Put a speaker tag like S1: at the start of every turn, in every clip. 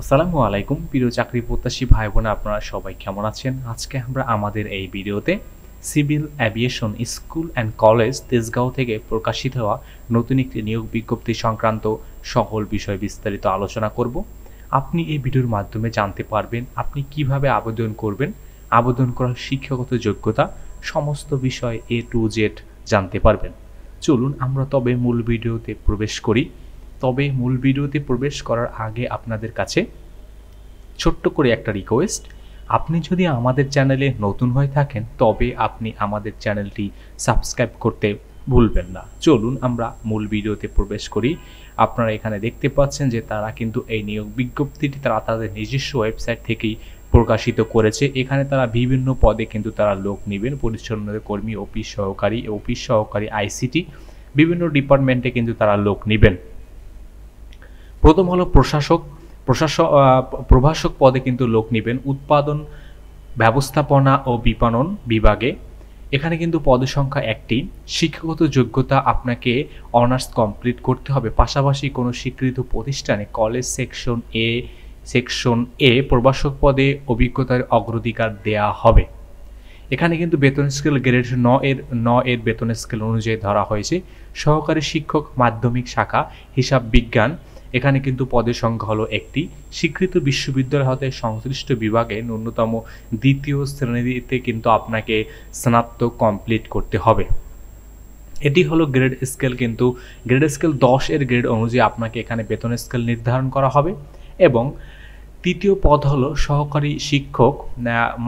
S1: আসসালামু আলাইকুম প্রিয় চাকরি প্রত্যাশী ভাই বোন, আপনারা সবাই কেমন আছেন? আজকে আমরা আমাদের এই ভিডিওতে civil aviation school and college Tejgaon থেকে প্রকাশিত হওয়া নতুন একটি নিয়োগ বিজ্ঞপ্তি সংক্রান্ত সকল বিষয় বিস্তারিত আলোচনা করব। আপনি এই ভিডিওর মাধ্যমে জানতে পারবেন আপনি কিভাবে আবেদন করবেন, আবেদন করার শিক্ষাগত যোগ্যতা, সমস্ত বিষয় A to Z জানতে পারবেন। চলুন আমরা তবে মূল ভিডিওতে প্রবেশ করি। তবে মূল ভিডিওতে প্রবেশ করার আগে আপনাদের কাছে ছোট্ট করে একটা রিকোয়েস্ট, আপনি যদি আমাদের চ্যানেলে নতুন হয়ে থাকেন তবে আপনি আমাদের চ্যানেলটি সাবস্ক্রাইব করতে ভুলবেন না। চলুন আমরা মূল ভিডিওতে প্রবেশ করি। আপনারা এখানে দেখতে পাচ্ছেন যে তারা কিন্তু এই নিয়োগ বিজ্ঞপ্তিটি তারা তাদের নিজস্ব ওয়েবসাইট থেকেই প্রকাশিত করেছে। এখানে তারা বিভিন্ন পদে কিন্তু তারা লোক নেবেন, পরিচ্ছন্নতা কর্মী, অফিস সহকারী আইসিটি, বিভিন্ন ডিপার্টমেন্টে কিন্তু তারা লোক নেবেন। প্রথম হলো প্রভাষক পদে কিন্তু লোক নেবেন উৎপাদন ব্যবস্থাপনা ও বিপণন বিভাগে। এখানে কিন্তু পদের সংখ্যা একটি। শিক্ষাগত যোগ্যতা আপনাকে অনার্স কমপ্লিট করতে হবে, পাশাপাশি কোনো স্বীকৃত প্রতিষ্ঠানে কলেজ সেকশন এ প্রভাষক পদে অভিজ্ঞতার অগ্রাধিকার দেয়া হবে। এখানে কিন্তু বেতন স্কেল গ্রেড 9 এর বেতন স্কেল অনুযায়ী ধরা হয়েছে। সহকারী শিক্ষক মাধ্যমিক শাখা হিসাব বিজ্ঞান, এখানে কিন্তু পদের সংখ্যা হলো একটি। স্বীকৃত বিশ্ববিদ্যালয় হতে সংশ্লিষ্ট বিভাগে ন্যূনতম দ্বিতীয় শ্রেণীতে কিন্তু আপনাকে স্নাতক কমপ্লিট করতে হবে। এটি হলো গ্রেড স্কেল, কিন্তু গ্রেড স্কেল 10 এর গ্রেড অনুযায়ী আপনাকে এখানে বেতন স্কেল নির্ধারণ করা হবে। এবং তৃতীয় পদ হলো সহকারী শিক্ষক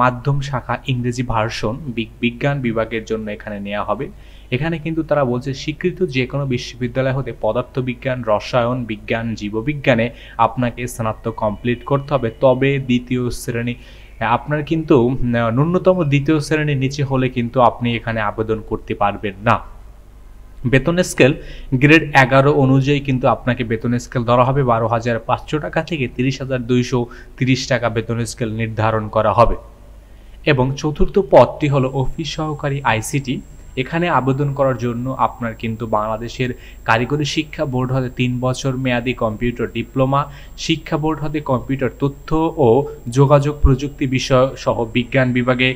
S1: মাধ্যম শাখা ইংরেজি ভার্সন বিজ্ঞান বিভাগের জন্য এখানে নেওয়া হবে। এখানে কিন্তু তারা বলছে স্বীকৃত যে কোনো বিশ্ববিদ্যালয় হতে পদার্থবিজ্ঞান, রসায়ন বিজ্ঞান, জীববিজ্ঞানে আপনাকে স্নাতক কমপ্লিট করতে হবে। তবে দ্বিতীয় শ্রেণী আপনার কিন্তু ন্যূনতম দ্বিতীয় শ্রেণীর নিচে হলে কিন্তু আপনি এখানে আবেদন করতে পারবেন না। বেতন স্কেল গ্রেড 11 অনুযায়ী কিন্তু আপনাকে বেতন স্কেল ধরা হবে 12,500 টাকা থেকে 30,230 টাকা বেতন স্কেল নির্ধারণ করা হবে। এবং চতুর্থ পদটি হলো অফিস সহকারী আইসিটি। এখানে আবেদন করার জন্য আপনার কিন্তু বাংলাদেশের কারিগরি শিক্ষা বোর্ড হতে 3 বছর মেয়াদী কম্পিউটার ডিপ্লোমা, শিক্ষা বোর্ড হতে কম্পিউটার তথ্য ও যোগাযোগ প্রযুক্তি বিষয় সহ বিজ্ঞান বিভাগে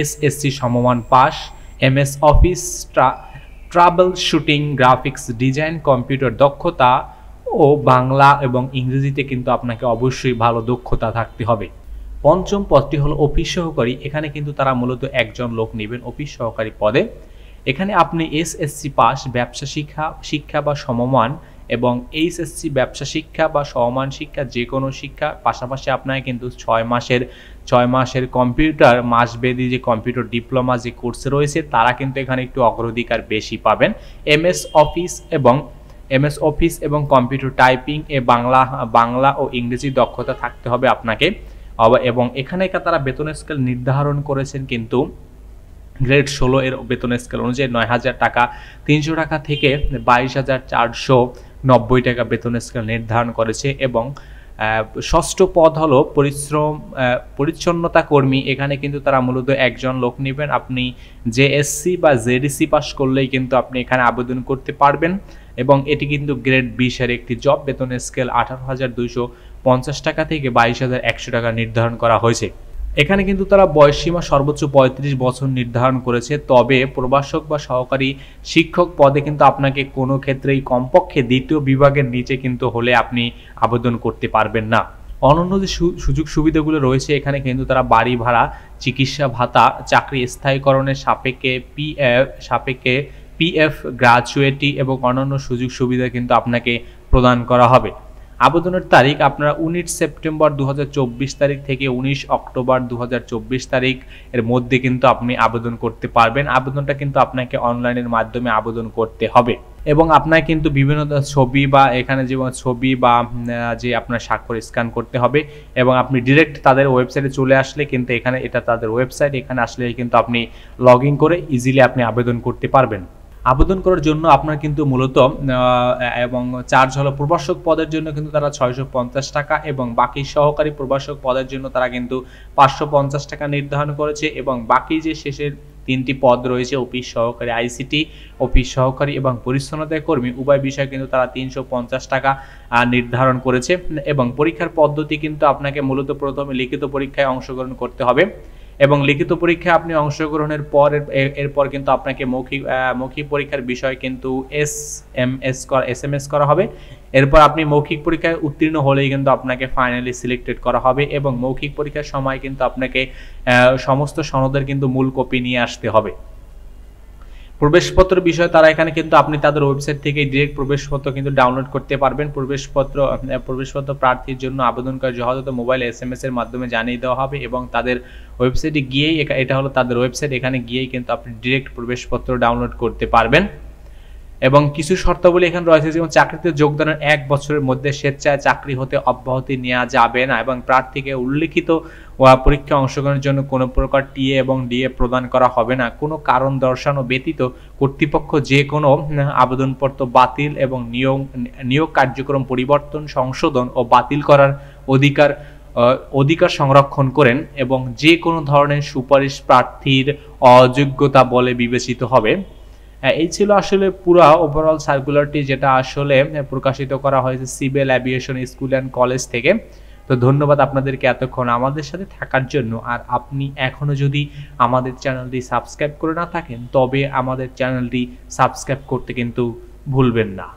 S1: SSC সমমান pass, MS office, trouble shooting, graphics design, computer দক্ষতা ও বাংলা এবং ইংরেজিতে কিন্তু আপনাকে অবশ্যই ভালো দক্ষতা থাকতে হবে। পঞ্চম পদটি হলো অফিস সহকারী। এখানে কিন্তু তারা মূলত একজন লোক নেবেন অফিস সহকারী পদে। এখানে আপনি SSC পাস, ব্যবসা শিক্ষা বা সমমান এবং HSC ব্যবসা শিক্ষা বা সমমান শিক্ষা, যে কোনো শিক্ষা, পাশাপাশি আপনাকে কিন্তু 6 মাসের কম্পিউটার মাসব্যাপী যে কম্পিউটার ডিপ্লোমা যে কোর্স রয়েছে তারা কিন্তু এখানে একটু অগ্রাধিকার বেশি পাবেন। MS অফিস এবং কম্পিউটার টাইপিং এ বাংলা ও ইংরেজি দক্ষতা থাকতে হবে আপনাকে। এবং এখানে তারা বেতন স্কেল নির্ধারণ করেছেন কিন্তু গ্রেড 16 এর বেতন স্কেল অনুযায়ী 9,000 টাকা 300 টাকা থেকে 22,490 টাকা বেতন স্কেল নির্ধারণ করেছে। এবং ষষ্ঠ পদ হলো পরিচ্ছন্নতা কর্মী। এখানে কিন্তু তারা মূলত একজন লোক নেবেন। আপনি JSC বা ZDC পাস করলেই কিন্তু আপনি এখানে আবেদন করতে পারবেন। এবং এটি কিন্তু গ্রেড 20 এর একটি জব, বেতন স্কেল 18,250 টাকা থেকে 22,100 টাকা নির্ধারণ করা হয়েছে। এখানে কিন্তু তারা বয়সসীমা সর্বোচ্চ 35 বছর নির্ধারণ করেছে। তবে প্রভাষক বা সহকারী শিক্ষক পদে কিন্তু আপনাকে কোনো ক্ষেত্রেই কমপক্ষে দ্বিতীয় বিভাগের নিচে কিন্তু হলে আপনি আবেদন করতে পারবেন না। অন্যান্য যে সুযোগ সুবিধাগুলো রয়েছে এখানে কিন্তু তারা বাড়ি ভাড়া, চিকিৎসা ভাতা, চাকরি স্থায়ীকরণের সাপেক্ষে PF গ্র্যাচুইটি এবং অন্যান্য সুযোগ সুবিধা কিন্তু আপনাকে প্রদান করা হবে। আবেদনের তারিখ আপনারা 19 সেপ্টেম্বর 2024 তারিখ থেকে 19 অক্টোবর 2024 তারিখ এর মধ্যে কিন্তু আপনি আবেদন করতে পারবেন। আবেদনটা কিন্তু আপনাকে অনলাইনের মাধ্যমে আবেদন করতে হবে। এবং আপনার কিন্তু বিভিন্ন ছবি বা এখানে যে ছবি বা যে আপনার স্বাক্ষর স্ক্যান করতে হবে। এবং আপনি ডিরেক্ট তাদের ওয়েবসাইটে চলে আসলে কিন্তু এটা তাদের ওয়েবসাইট, এখানে আসলে কিন্তু আপনি লগ ইন করে ইজিলি আপনি আবেদন করতে পারবেন। আবেদন করার জন্য আপনার কিন্তু মূলত এবং চার্জ হলো প্রভাষক পদের জন্য কিন্তু তারা 650 টাকা এবং বাকি সহকারী প্রভাষক পদের জন্য তারা কিন্তু 550 টাকা নির্ধারণ করেছে। এবং বাকি যে শেষের 3টি পদ রয়েছে, অফিস সহকারী, আইসিটি অফিস সহকারী এবং পরিচ্ছন্নতা কর্মী। উভয় বিষয়ে কিন্তু তারা 350 টাকা নির্ধারণ করেছে। এবং পরীক্ষার পদ্ধতি কিন্তু আপনাকে মূলত প্রথমে লিখিত পরীক্ষায় অংশগ্রহণ করতে হবে এবং লিখিত পরীক্ষায় আপনি অংশগ্রহণের পর এরপর কিন্তু আপনাকে মৌখিক পরীক্ষার বিষয় কিন্তু এসএমএস করা হবে। এরপর আপনি মৌখিক পরীক্ষায় উত্তীর্ণ হলেই কিন্তু আপনাকে ফাইনালি সিলেক্টেড করা হবে এবং মৌখিক পরীক্ষার সময় কিন্তু আপনাকে সমস্ত সনদের কিন্তু মূল কপি নিয়ে আসতে হবে। প্রবেশপত্র বিষয়ে তারা এখানে কিন্তু আপনি তাদের ওয়েবসাইট থেকে ডিরেক্ট প্রবেশপত্র কিন্তু ডাউনলোড করতে পারবেন। প্রবেশপত্র প্রার্থীর জন্য আবেদন করে যথাযথ মোবাইল এসএমএস এর মাধ্যমে জানিয়ে দেওয়া হবে এবং তাদের ওয়েবসাইটে গিয়েই, এটা হলো তাদের ওয়েবসাইট, এখানে গিয়েই কিন্তু আপনি ডিরেক্ট প্রবেশপত্র ডাউনলোড করতে পারবেন। এবং কিছু শর্তাবলী এখানে রয়েছে, যেমন চাকরিতে যোগদানের 1 বছরের মধ্যে স্বেচ্ছায় চাকরি হতে অব্যাহতি নেওয়া যাবে না এবং প্রার্থীকে উল্লিখিত পরীক্ষায় অংশগ্রহণের জন্য কোনো প্রকার টিএ এবং ডিএ প্রদান করা হবে না। কোনো কারণ দর্শানো ব্যতীত কর্তৃপক্ষ যে কোনো আবেদনপত্র বাতিল এবং নিয়োগ কার্যক্রম পরিবর্তন, সংশোধন ও বাতিল করার অধিকার সংরক্ষণ করেন এবং যে কোনো ধরনের সুপারিশ প্রার্থীর অযোগ্যতা বলে বিবেচিত হবে। এই ছিল আসলে পুরো ওভারঅল সার্কুলারটি, যেটা আসলে প্রকাশিত করা হয়েছে civil aviation school and college থেকে। তো ধন্যবাদ আপনাদেরকে এতক্ষণ আমাদের সাথে থাকার জন্য। আর আপনি এখনও যদি আমাদের চ্যানেলটি সাবস্ক্রাইব করে না থাকেন, তবে আমাদের চ্যানেলটি সাবস্ক্রাইব করতে কিন্তু ভুলবেন না।